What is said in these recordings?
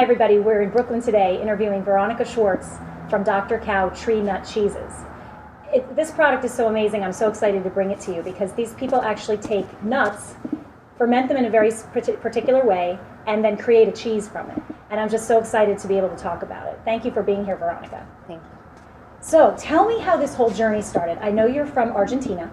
Hi, everybody. We're in Brooklyn today interviewing Veronica Schwartz from Dr. Cow Tree Nut Cheeses. This product is so amazing. I'm so excited to bring it to you because these people actually take nuts, ferment them in a very particular way, and then create a cheese from it. And I'm just so excited to be able to talk about it. Thank you for being here, Veronica. Thank you. So tell me how this whole journey started. I know you're from Argentina.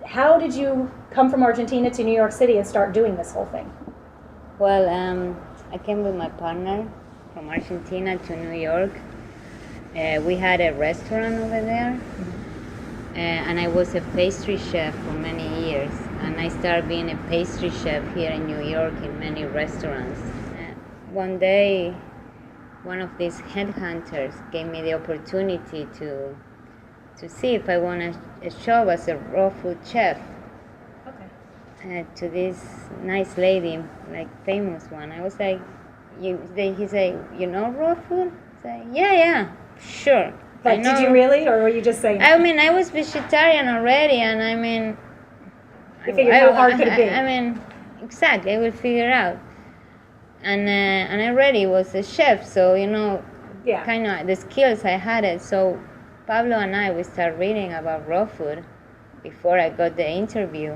How did you come from Argentina to New York City and start doing this whole thing? Well, I came with my partner from Argentina to New York. We had a restaurant over there, and I was a pastry chef for many years. And I started being a pastry chef here in New York in many restaurants. One day, one of these headhunters gave me the opportunity to see if I want a job as a raw food chef. To this nice lady, like famous one. I was like, he said, you know raw food? I said, yeah, sure. But did you really, or were you just saying? I mean, I was vegetarian already, and I mean, you figured how hard could it be? I mean, exactly, I will figure out. And I already was a chef, so kind of the skills I had it. So Pablo and I, we started reading about raw food before I got the interview.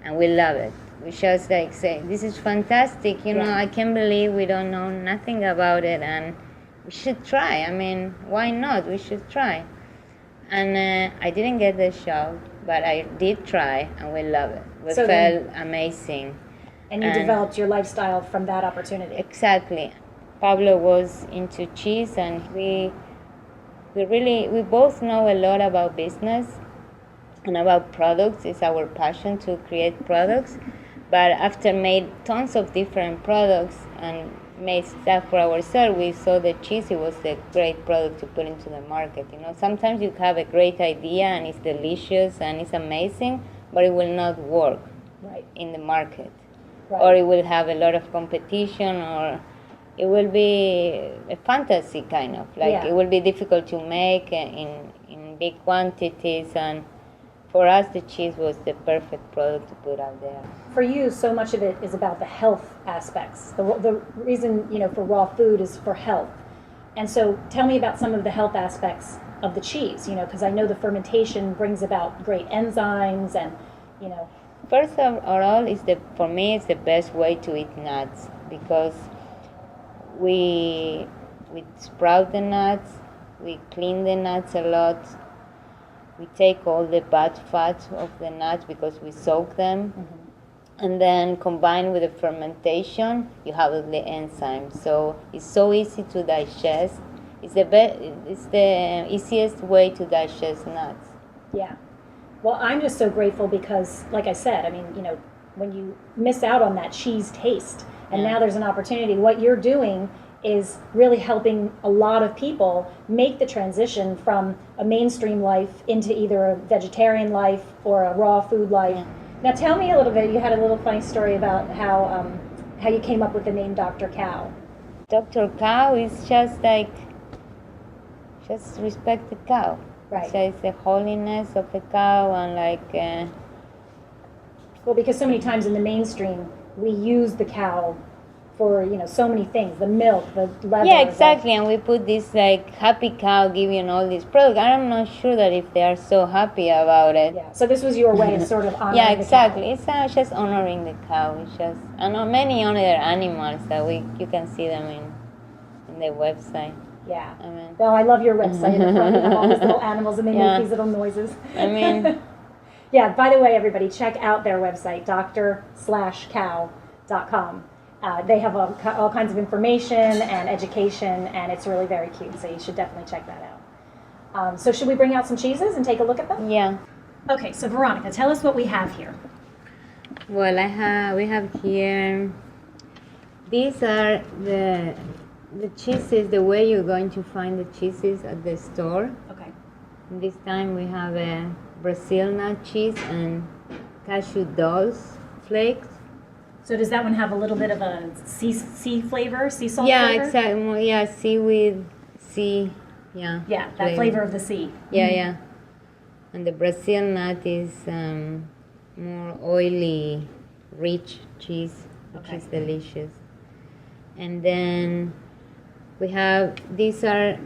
And we love it. We just say, this is fantastic, I can't believe we don't know nothing about it, and we should try. I mean, why not? We should try. And I didn't get the job, but I did try, and we love it. We felt amazing. And you developed your lifestyle from that opportunity. Exactly. Pablo was into cheese, and we both know a lot about business. And about products. It's our passion to create products. But after made tons of different products and made stuff for ourselves, we saw that cheese was a great product to put into the market. Sometimes you have a great idea and it's delicious and it's amazing, but it will not work in the market. Right. Or it will have a lot of competition, or it will be a fantasy kind of. It will be difficult to make in big quantities, and for us, the cheese was the perfect product to put out there. For you, so much of it is about the health aspects. The reason, for raw food is for health. And so tell me about some of the health aspects of the cheese, because I know the fermentation brings about great enzymes and. First of all, for me, it's the best way to eat nuts, because we sprout the nuts, we clean the nuts a lot. We take all the bad fats of the nuts because we soak them. Mm-hmm. And then combined with the fermentation, you have the enzymes. So it's so easy to digest. It's the easiest way to digest nuts. Yeah. Well, I'm just so grateful because, like I said, I mean, when you miss out on that cheese taste, and now there's an opportunity, what you're doing is really helping a lot of people make the transition from a mainstream life into either a vegetarian life or a raw food life. Yeah. Now tell me a little bit, you had a little funny story about how you came up with the name Dr. Cow. Dr. Cow is just respect the cow. Right. So it's the holiness of the cow, and well, because so many times in the mainstream, we use the cow for so many things, the milk, the leather. Yeah, exactly, and we put this happy cow giving all these products. I'm not sure that if they are so happy about it. Yeah. So this was your way of sort of honoring yeah, exactly. the cow. It's just honoring the cow. It's just many other animals that you can see them in the website. Yeah. I mean, well, I love your website. In the front, you have all these little animals, and they make these little noises. I mean. Yeah. By the way, everybody, check out their website, dr.cow.com. They have all kinds of information and education, and it's really very cute, so you should definitely check that out. So should we bring out some cheeses and take a look at them? Yeah. Okay, so Veronica, tell us what we have here. Well, we have here, these are the cheeses, the way you're going to find the cheeses at the store. Okay. This time we have a Brazil nut cheese and cashew dolls flakes. So does that one have a little bit of a sea flavor, sea salt yeah, flavor? Exactly. Yeah, seaweed, sea, yeah. Yeah, that flavor of the sea. Yeah, yeah. And the Brazil nut is more oily, rich cheese, which is delicious. And then we have, these are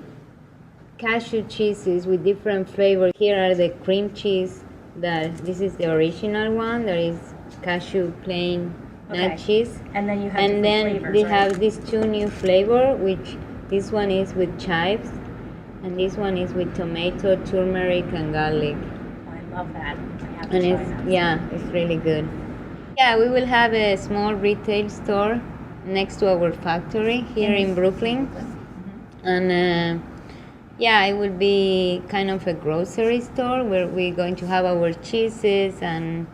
cashew cheeses with different flavors. Here are the cream cheese. This is the original one. There is cashew plain nut Okay. cheese. And then you have And different then flavors, they right? have these two new flavor, which this one is with chives, and this one is with tomato, turmeric, and garlic. I love that. I have to And try it's that. yeah, it's really good. Yeah, we will have a small retail store next to our factory here in Brooklyn, and yeah, it will be kind of a grocery store where we're going to have our cheeses and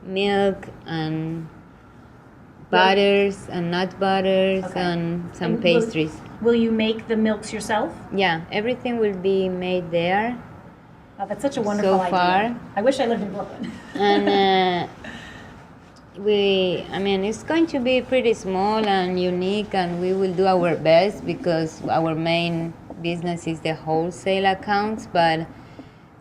milk and butters and nut butters Okay. and some And pastries. Will you make the milks yourself? Yeah, everything will be made there. Oh, that's such a wonderful So idea. far. I wish I lived in Brooklyn. And I mean, it's going to be pretty small and unique, and we will do our best because our main business is the wholesale accounts. But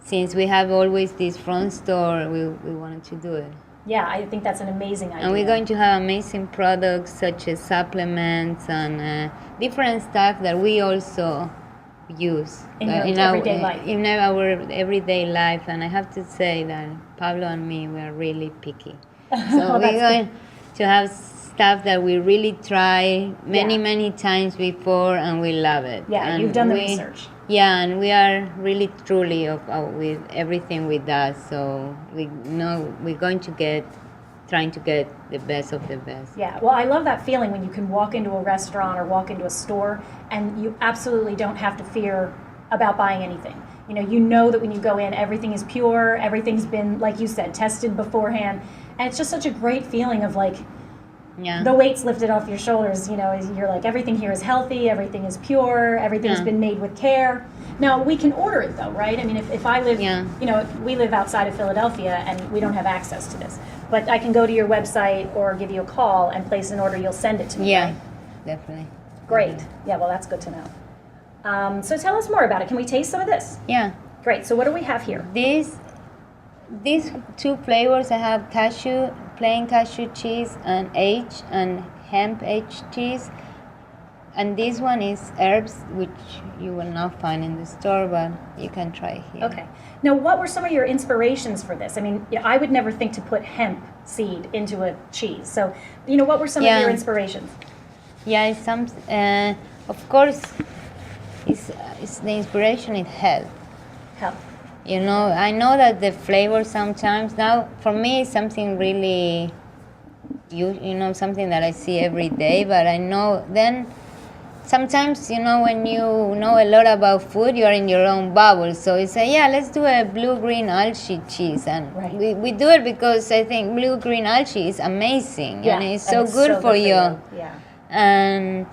since we have always this front store, we wanted to do it. Yeah, I think that's an amazing idea. And we're going to have amazing products such as supplements and different stuff that we also use In your everyday life. In our everyday life. And I have to say that Pablo and me, we are really picky. So Oh, we're that's going to have stuff that we really try Yeah. many times before, and we love it. Yeah, And you've done the research. Yeah, and we are really truly with everything we do. So we know we're going to trying to get the best of the best. Yeah, well, I love that feeling when you can walk into a restaurant or walk into a store and you absolutely don't have to fear about buying anything. You know that when you go in, everything is pure, everything's been, like you said, tested beforehand. And it's just such a great feeling of like, Yeah. the weight's lifted off your shoulders. You're like, everything here is healthy, everything is pure, everything's Yeah. been made with care. Now, we can order it though, right? I mean, if I live, Yeah. we live outside of Philadelphia and we don't have access to this. But I can go to your website or give you a call and place an order, you'll send it to me, Yeah, right? definitely. Great. Yeah, well, that's good to know. So tell us more about it. Can we taste some of this? Yeah. Great. So what do we have here? These two flavors, I have plain cashew cheese and hemp H cheese. And this one is herbs, which you will not find in the store, but you can try here. Okay. Now, what were some of your inspirations for this? I mean, I would never think to put hemp seed into a cheese. So, what were some of Yeah. your inspirations? Yeah, it's of course, it's the inspiration is health. Health. I know that the flavor sometimes, now for me it's something really, something that I see every day, but I know then sometimes, when you know a lot about food, you are in your own bubble. So you say, yeah, let's do a blue-green algae cheese. And Right. we do it because I think blue-green algae is amazing. Yeah, And it's and so good for you. Yeah. And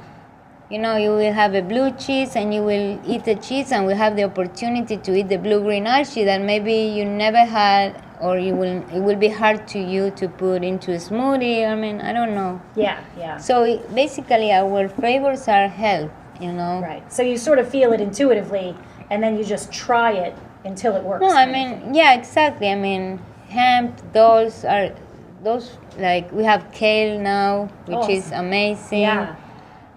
you will have a blue cheese and you will eat the cheese and will have the opportunity to eat the blue-green algae that maybe you never had, or it will be hard to you to put into a smoothie. I mean, I don't know. Yeah, yeah. So basically our flavors are health, Right. So you sort of feel it intuitively, and then you just try it until it works. No, I kind of mean, thing. yeah, exactly. I mean, hemp, those like we have kale now, which is amazing. Yeah.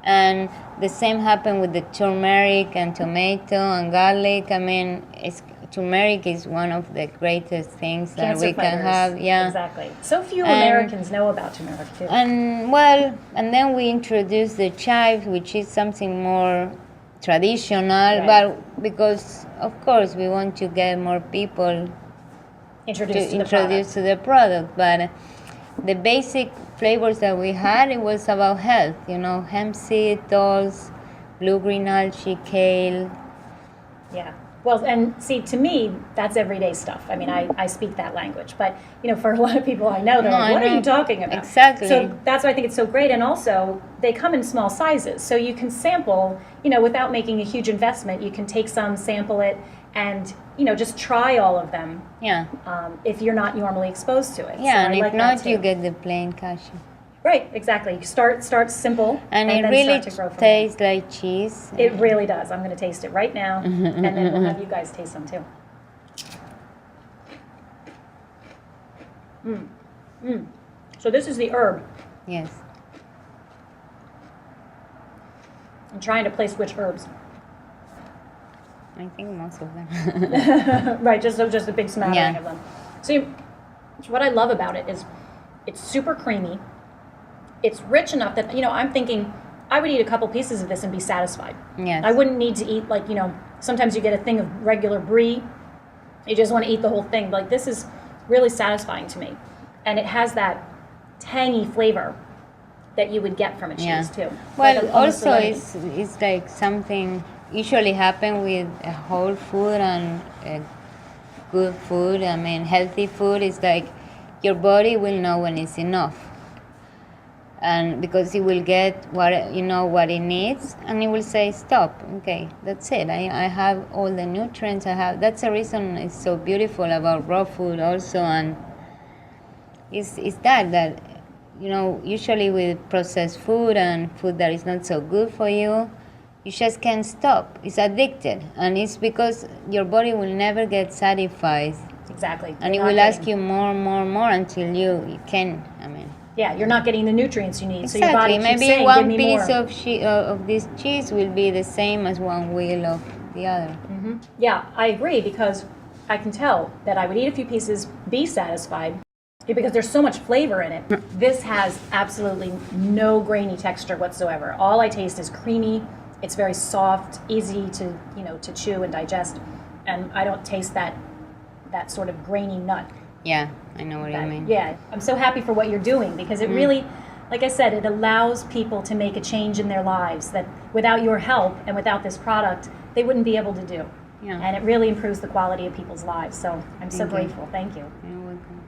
And the same happened with the turmeric and tomato and garlic. I mean, turmeric is one of the greatest things that Cancer we can fighters. have. Yeah. Exactly. So few And- Americans know about turmeric too. And then we introduced the chive, which is something more traditional, Right. but because of course we want to get more people Introduced to to the introduce to the product, but the basic flavors that we had, it was about health, hemp seed, dulse, blue-green algae, kale. product. Yeah. Well, and see, to me, that's everyday stuff. I mean, I speak that language, but for a lot of people I know, they're No, like, I "What are know. you talking about?" Exactly. So that's why I think it's so great, and also they come in small sizes, so you can sample, without making a huge investment. You can take some, sample it, and just try all of them. Yeah. If you're not normally exposed to it. Yeah, So and I if like that not, too. you get the plain cashew. Right, exactly. You start simple, And it then really start to grow from there. tastes like cheese. It really does. I'm going to taste it right now, and then we'll have you guys taste some too. So this is the herb. Yes. I'm trying to place which herbs. I think most of them. Right, just a big smattering Yeah. of them. See, what I love about it is it's super creamy. It's rich enough that, I'm thinking I would eat a couple pieces of this and be satisfied. Yes. I wouldn't need to eat sometimes you get a thing of regular brie. You just want to eat the whole thing. Like, this is really satisfying to me. And it has that tangy flavor that you would get from a cheese Yeah. too. Well, Like almost also a lemony. it's like something usually happen with a whole food and good food. I mean, healthy food is like your body will know when it's enough, and because it will get what what it needs, and it will say stop. Okay, that's it. I have all the nutrients I have. That's the reason it's so beautiful about raw food also, and it's that usually with processed food and food that is not so good for you, you just can't stop. It's addicted, and it's because your body will never get satisfied, Exactly. and it You're not will ask getting- you more and more and more until you can. I mean, Yeah, you're not getting the nutrients you need. So your body exactly. keeps Maybe saying, one give me piece more. of this cheese will be the same as one wheel of the other. Yeah, I agree, because I can tell that I would eat a few pieces, be satisfied, because there's so much flavor in it. This has absolutely no grainy texture whatsoever. All I taste is creamy. It's very soft, easy to chew and digest, and I don't taste that sort of grainy nut. Yeah, I know what you mean. Yeah, I'm so happy for what you're doing, because it really, like I said, it allows people to make a change in their lives that without your help and without this product, they wouldn't be able to do. Yeah. And it really improves the quality of people's lives. So I'm so Thank you. grateful. Thank you. You're welcome.